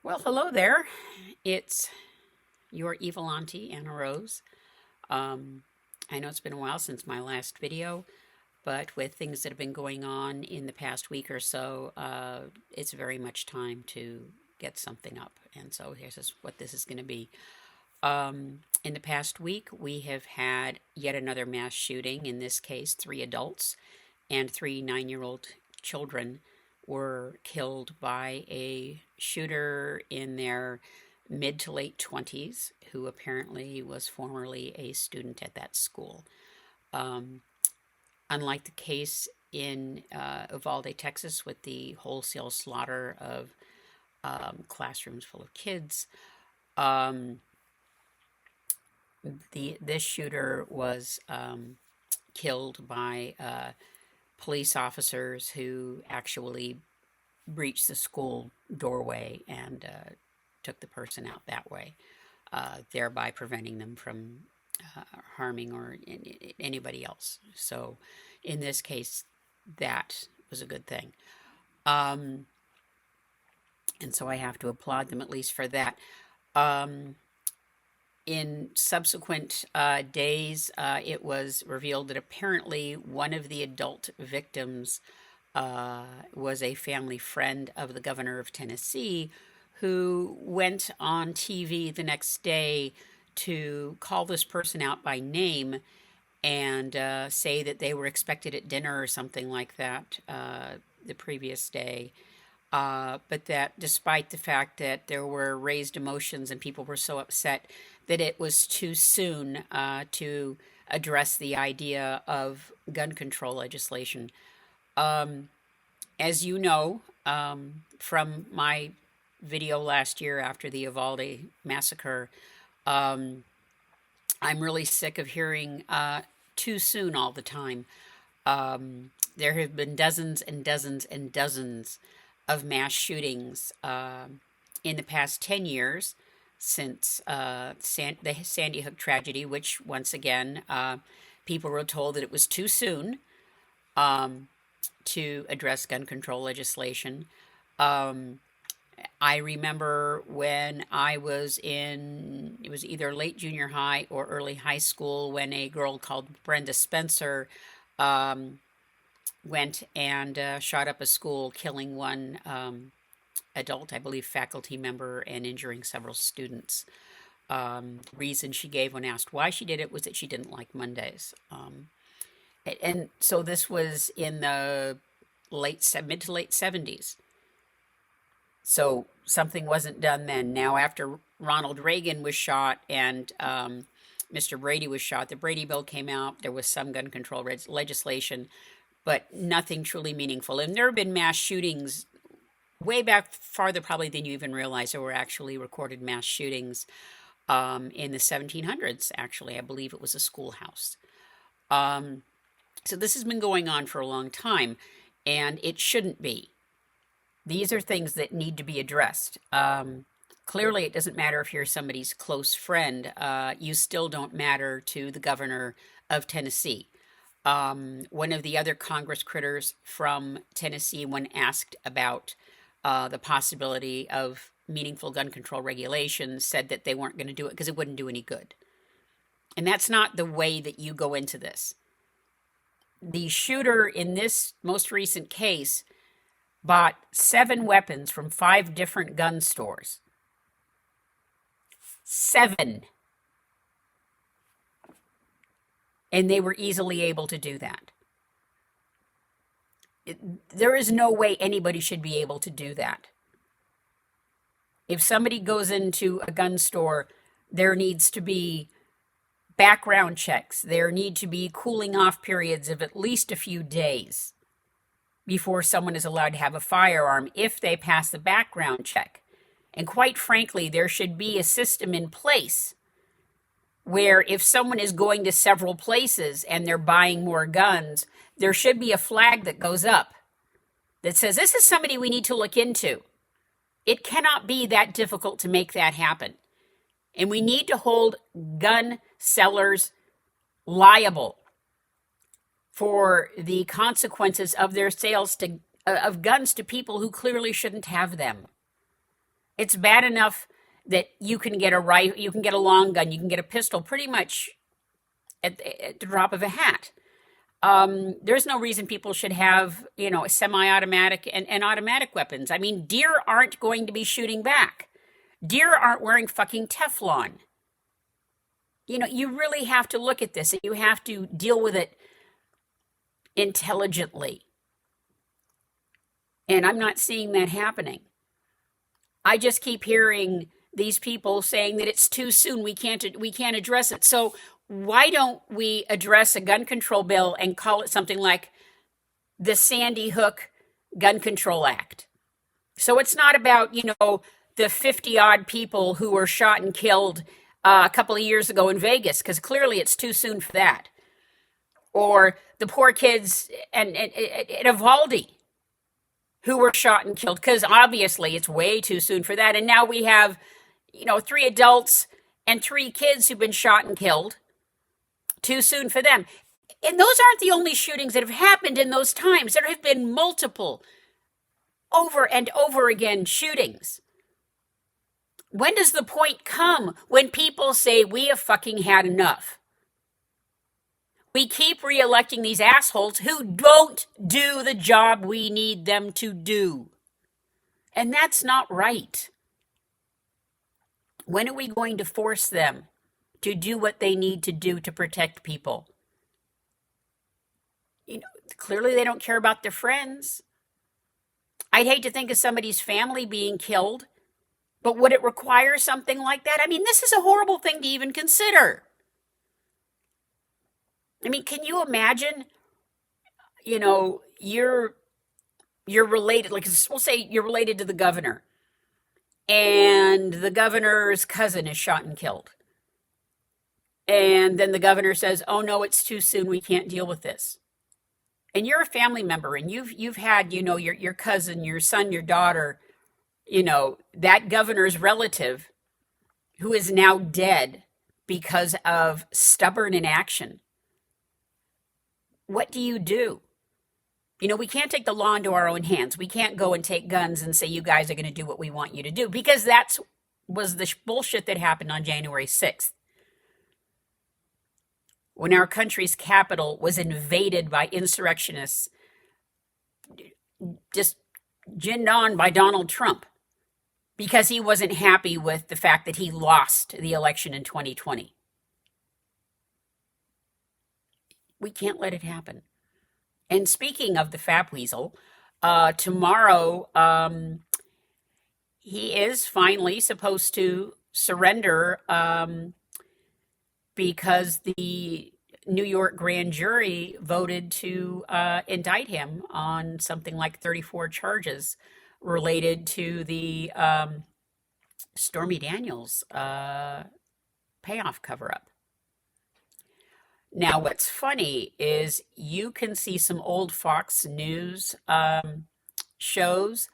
Well, hello there. It's your evil auntie, Anna Rose. Um, I know it's been a while since my last video, but with things that have been going on in the past week or so, it's very much time to get something up. And so here's what this is going to be. In the past week, we have had yet another mass shooting. In this case, 3 adults and 3 9-year-old children were killed by a shooter in their mid to late 20s who apparently was formerly a student at that school. Unlike the case in Uvalde, Texas, with the wholesale slaughter of classrooms full of kids, this shooter was killed by police officers who actually breached the school doorway and took the person out that way, thereby preventing them from harming or anybody else. So in this case, that was a good thing. And so I have to applaud them at least for that. In subsequent days, it was revealed that apparently one of the adult victims was a family friend of the governor of Tennessee, who went on TV the next day to call this person out by name and say that they were expected at dinner or something like that the previous day. But that despite the fact that there were raised emotions and people were so upset that it was too soon to address the idea of gun control legislation. As you know, from my video last year after the Uvalde massacre, I'm really sick of hearing too soon all the time. There have been dozens and dozens and dozens of mass shootings in the past 10 years since the Sandy Hook tragedy, which once again, people were told that it was too soon to address gun control legislation. I remember when I was it was either late junior high or early high school, when a girl called Brenda Spencer went and shot up a school, killing one adult, I believe, faculty member, and injuring several students. Reason she gave when asked why she did it was that she didn't like Mondays. And so this was in the mid to late 70s. So something wasn't done then. Now, after Ronald Reagan was shot and Mr. Brady was shot, the Brady bill came out. There was some gun control legislation, but nothing truly meaningful. And there have been mass shootings way back farther probably than you even realize. There were actually recorded mass shootings in the 1700s, actually. I believe it was a schoolhouse. So this has been going on for a long time, and it shouldn't be. These are things that need to be addressed. Clearly, it doesn't matter if you're somebody's close friend. You still don't matter to the governor of Tennessee. One of the other Congress critters from Tennessee, when asked about the possibility of meaningful gun control regulations, said that they weren't going to do it because it wouldn't do any good. And that's not the way that you go into this. The shooter in this most recent case bought 7 weapons from 5 different gun stores. 7. And they were easily able to do that. There is no way anybody should be able to do that. If somebody goes into a gun store, there needs to be background checks. There need to be cooling off periods of at least a few days before someone is allowed to have a firearm if they pass the background check. And quite frankly, there should be a system in place where if someone is going to several places and they're buying more guns, there should be a flag that goes up that says, this is somebody we need to look into. It cannot be that difficult to make that happen. And we need to hold gun sellers liable for the consequences of their sales of guns to people who clearly shouldn't have them. It's bad enough that you can get a rifle, you can get a long gun, you can get a pistol pretty much at the drop of a hat. There's no reason people should have, semi-automatic and automatic weapons. I mean, deer aren't going to be shooting back. Deer aren't wearing fucking Teflon. You really have to look at this and you have to deal with it intelligently. And I'm not seeing that happening. I just keep hearing these people saying that it's too soon. We can't address it. So why don't we address a gun control bill and call it something like the Sandy Hook Gun Control Act? So it's not about, the 50 odd people who were shot and killed a couple of years ago in Vegas, because clearly it's too soon for that. Or the poor kids in Uvalde who were shot and killed, because obviously it's way too soon for that. And now we have, 3 adults and 3 kids who've been shot and killed. Too soon for them. And those aren't the only shootings that have happened in those times. There have been multiple over and over again shootings. When does the point come when people say we have fucking had enough? We keep reelecting these assholes who don't do the job we need them to do. And that's not right. When are we going to force them to do what they need to do to protect people? Clearly they don't care about their friends. I'd hate to think of somebody's family being killed, but would it require something like that? I mean, this is a horrible thing to even consider. I mean, can you imagine, you're related, like we'll say you're related to the governor, and the governor's cousin is shot and killed. And then the governor says, "Oh no, it's too soon. We can't deal with this." And you're a family member, and you've had, your cousin, your son, your daughter, that governor's relative who is now dead because of stubborn inaction. What do you do? We can't take the law into our own hands. We can't go and take guns and say, you guys are going to do what we want you to do, because was the bullshit that happened on January 6th. When our country's capital was invaded by insurrectionists, just ginned on by Donald Trump, because he wasn't happy with the fact that he lost the election in 2020. We can't let it happen. And speaking of the Fapweasel, tomorrow he is finally supposed to surrender because the New York grand jury voted to indict him on something like 34 charges related to the Stormy Daniels payoff cover-up. Now, what's funny is you can see some old Fox News shows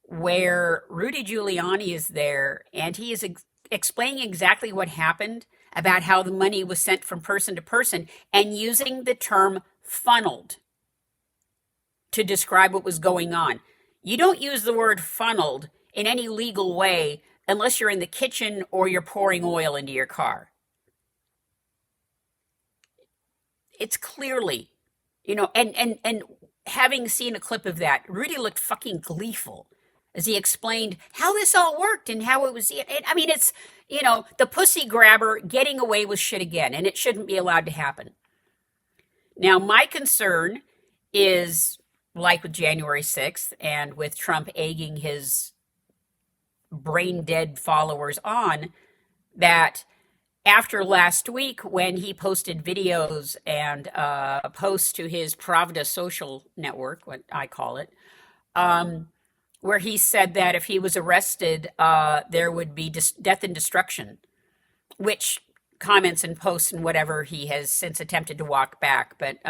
where Rudy Giuliani is there, and he is explaining exactly what happened, about how the money was sent from person to person, and using the term funneled to describe what was going on. You don't use the word funneled in any legal way unless you're in the kitchen or you're pouring oil into your car. It's clearly, and having seen a clip of that, Rudy looked fucking gleeful as he explained how this all worked and how it was. I mean, it's, the pussy grabber getting away with shit again, and it shouldn't be allowed to happen. Now, my concern is, like with January 6th and with Trump egging his brain dead followers on, that after last week, when he posted videos and posts to his Pravda social network, what I call it, where he said that if he was arrested, there would be death and destruction, which comments and posts and whatever he has since attempted to walk back, but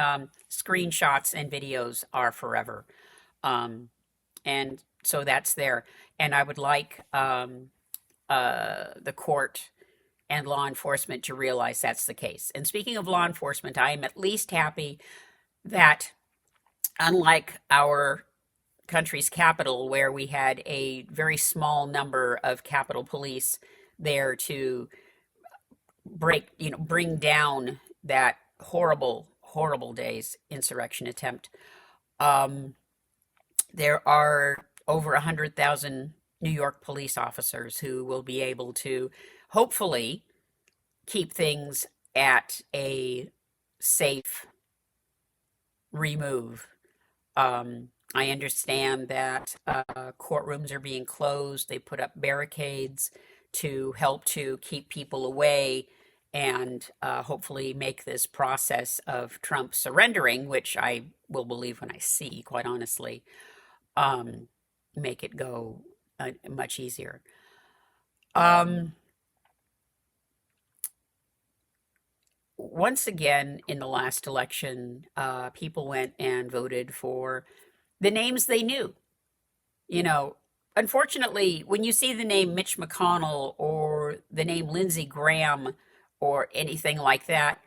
screenshots and videos are forever. And so that's there. And I would like the court and law enforcement to realize that's the case. And speaking of law enforcement, I am at least happy that, unlike our country's capital, where we had a very small number of Capitol Police there to bring down that horrible, horrible day's insurrection attempt. Um, there are over 100,000 New York police officers who will be able to hopefully keep things at a safe remove. I understand that courtrooms are being closed. They put up barricades to help to keep people away and hopefully make this process of Trump surrendering, which I will believe when I see, quite honestly, um, make it go much easier. Um, Once again, in the last election, people went and voted for the names they knew. You know, unfortunately, when you see the name Mitch McConnell or the name Lindsey Graham or anything like that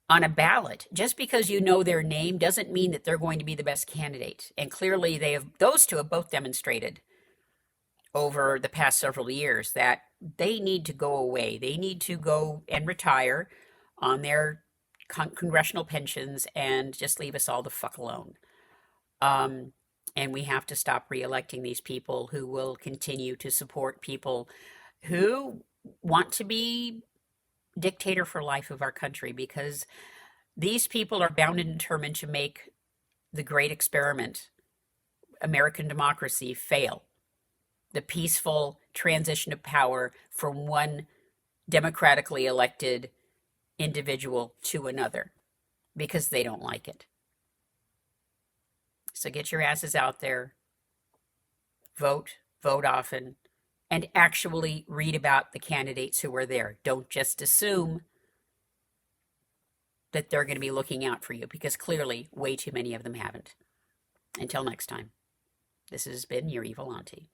on a ballot, just because you know their name doesn't mean that they're going to be the best candidate. And clearly, those two have both demonstrated over the past several years that they need to go away. They need to go and retire on their congressional pensions and just leave us all the fuck alone. Um, and we have to stop reelecting these people who will continue to support people who want to be dictator for life of our country, because these people are bound and determined to make the great experiment, American democracy, fail. The peaceful transition of power from one democratically elected individual to another, because they don't like it. So get your asses out there, vote, vote often, and actually read about the candidates who are there. Don't just assume that they're going to be looking out for you, because clearly way too many of them haven't. Until next time, this has been your evil auntie.